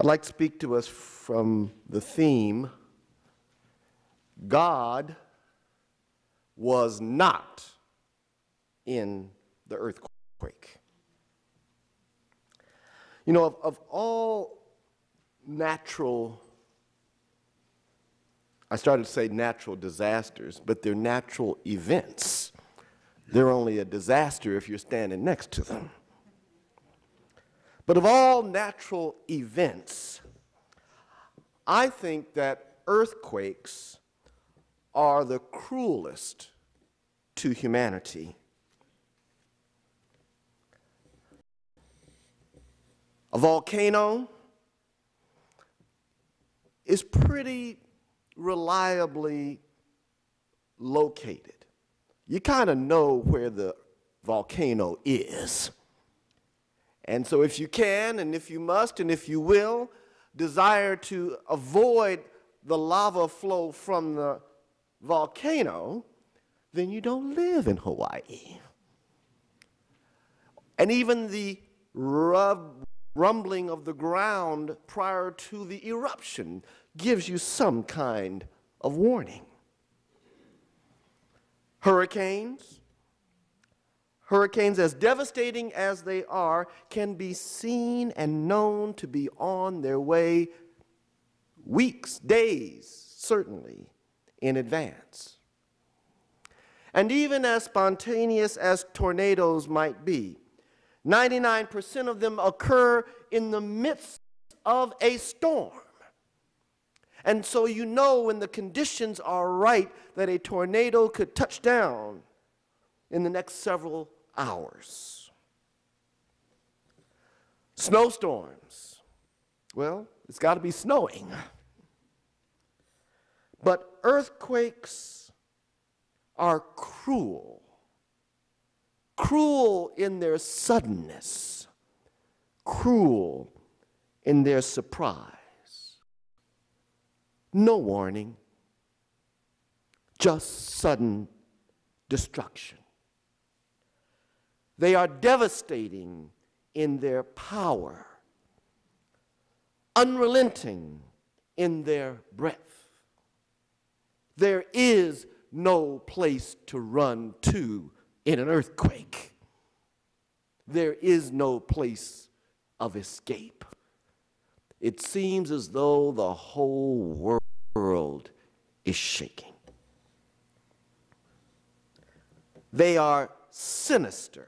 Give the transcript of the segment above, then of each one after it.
I'd like to speak to us from the theme, God was not in the earthquake. You know, of all natural, I started to say natural disasters, but they're natural events. They're only a disaster if you're standing next to them. But of all natural events, I think that earthquakes are the cruelest to humanity. A volcano is pretty reliably located. You kind of know where the volcano is. And so if you can, and if you must, and if you will, desire to avoid the lava flow from the volcano, then you don't live in Hawaii. And even the rumbling of the ground prior to the eruption gives you some kind of warning. Hurricanes, as devastating as they are, can be seen and known to be on their way weeks, days, certainly, in advance. And even as spontaneous as tornadoes might be, 99% of them occur in the midst of a storm. And so you know when the conditions are right that a tornado could touch down in the next several hours. Snowstorms. Well, it's got to be snowing. But earthquakes are cruel. Cruel in their suddenness. Cruel in their surprise. No warning. Just sudden destruction. They are devastating in their power, unrelenting in their breadth. There is no place to run to in an earthquake. There is no place of escape. It seems as though the whole world is shaking. They are sinister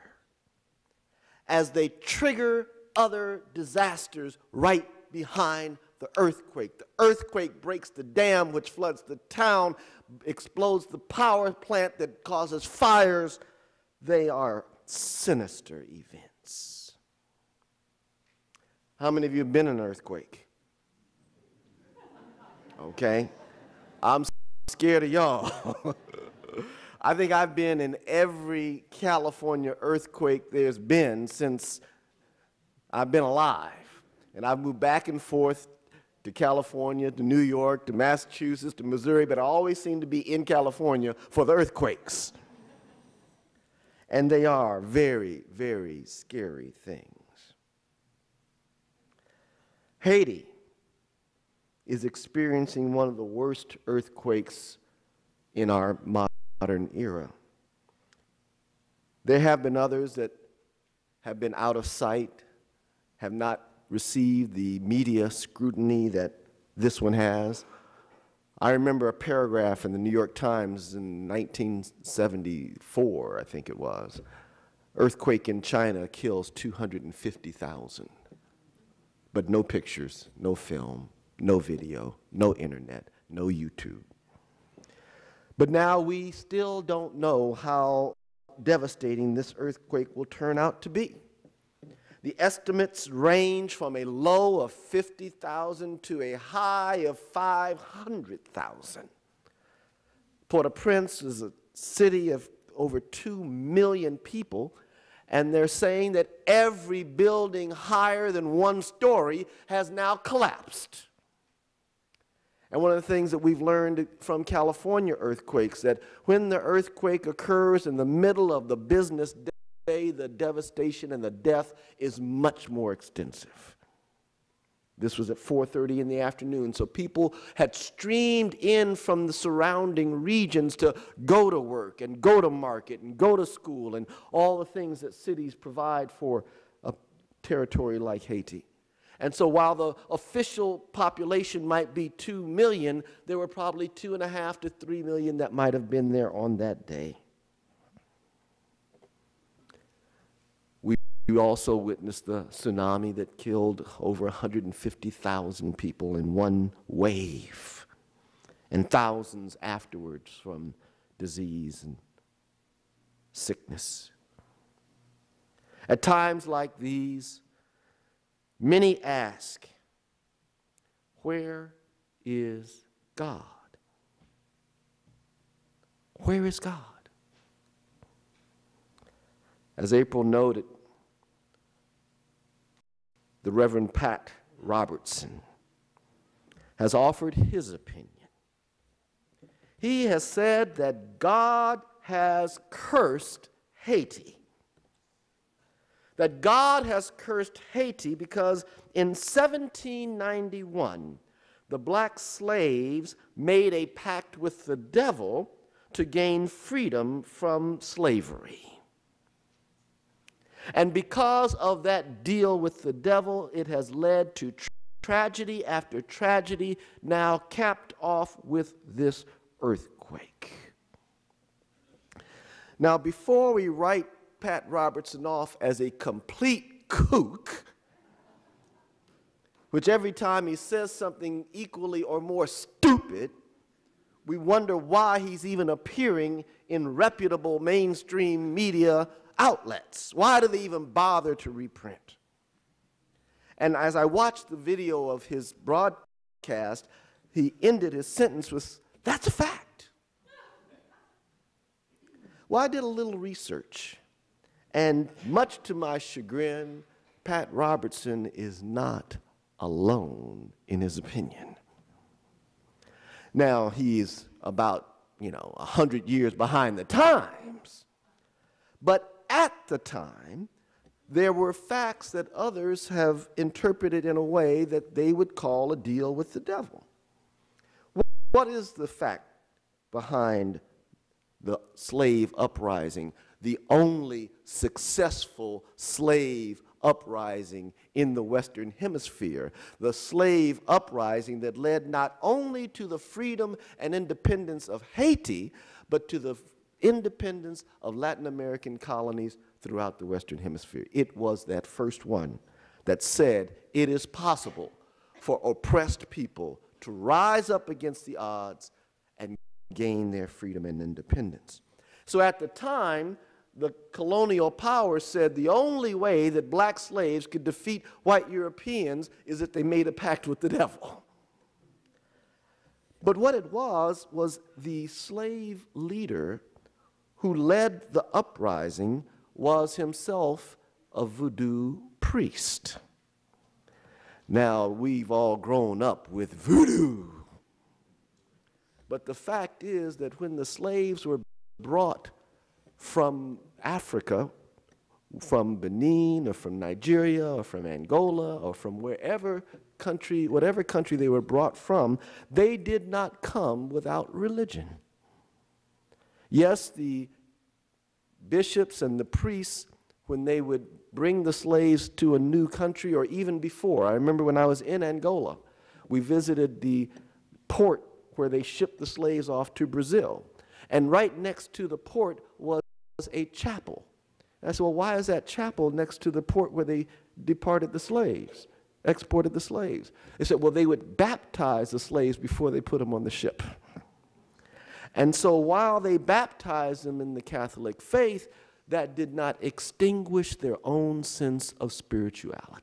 as they trigger other disasters right behind the earthquake. The earthquake breaks the dam which floods the town, explodes the power plant that causes fires. They are sinister events. How many of you have been in an earthquake? Okay. I'm scared of y'all. I think I've been in every California earthquake there's been since I've been alive. And I've moved back and forth to California, to New York, to Massachusetts, to Missouri, but I always seem to be in California for the earthquakes. And they are very, very scary things. Haiti is experiencing one of the worst earthquakes in our modern era. There have been others that have been out of sight, have not received the media scrutiny that this one has. I remember a paragraph in the New York Times in 1974, I think it was. Earthquake in China kills 250,000. But no pictures, no film, no video, no internet, no YouTube. But now we still don't know how devastating this earthquake will turn out to be. The estimates range from a low of 50,000 to a high of 500,000. Port-au-Prince is a city of over 2 million people, and they're saying that every building higher than 1 story has now collapsed. And one of the things that we've learned from California earthquakes, that when the earthquake occurs in the middle of the business day, the devastation and the death is much more extensive. This was at 4:30 in the afternoon, so people had streamed in from the surrounding regions to go to work and go to market and go to school and all the things that cities provide for a territory like Haiti. And so while the official population might be 2 million, there were probably 2.5 to 3 million that might have been there on that day. We also witnessed the tsunami that killed over 150,000 people in one wave, and thousands afterwards from disease and sickness. At times like these, many ask, where is God? Where is God? As April noted, the Reverend Pat Robertson has offered his opinion. He has said that God has cursed Haiti. That God has cursed Haiti because in 1791, the black slaves made a pact with the devil to gain freedom from slavery. And because of that deal with the devil, it has led to tragedy after tragedy, now capped off with this earthquake. Now, before we write Pat Robertson off as a complete kook, which every time he says something equally or more stupid, we wonder why he's even appearing in reputable mainstream media outlets. Why do they even bother to reprint? And as I watched the video of his broadcast, he ended his sentence with, "That's a fact." Well, I did a little research, and much to my chagrin, Pat Robertson is not alone in his opinion. Now, he's about, 100 years behind the times, but at the time, there were facts that others have interpreted in a way that they would call a deal with the devil. What is the fact behind the slave uprising, the only successful slave uprising in the Western Hemisphere, the slave uprising that led not only to the freedom and independence of Haiti, but to the independence of Latin American colonies throughout the Western Hemisphere? It was that first one that said it is possible for oppressed people to rise up against the odds and gain their freedom and independence. So at the time, the colonial powers said the only way that black slaves could defeat white Europeans is if they made a pact with the devil. But what it was the slave leader who led the uprising was himself a voodoo priest. Now, we've all grown up with voodoo. But the fact is that when the slaves were brought from Africa, from Benin or from Nigeria or from Angola or from whatever country they were brought from, they did not come without religion. Yes, the bishops and the priests, when they would bring the slaves to a new country, or even before, I remember when I was in Angola, we visited the port where they shipped the slaves off to Brazil. And right next to the port was a chapel. And I said, well, why is that chapel next to the port where they departed the slaves, exported the slaves? They said, well, they would baptize the slaves before they put them on the ship. And so while they baptized them in the Catholic faith, that did not extinguish their own sense of spirituality.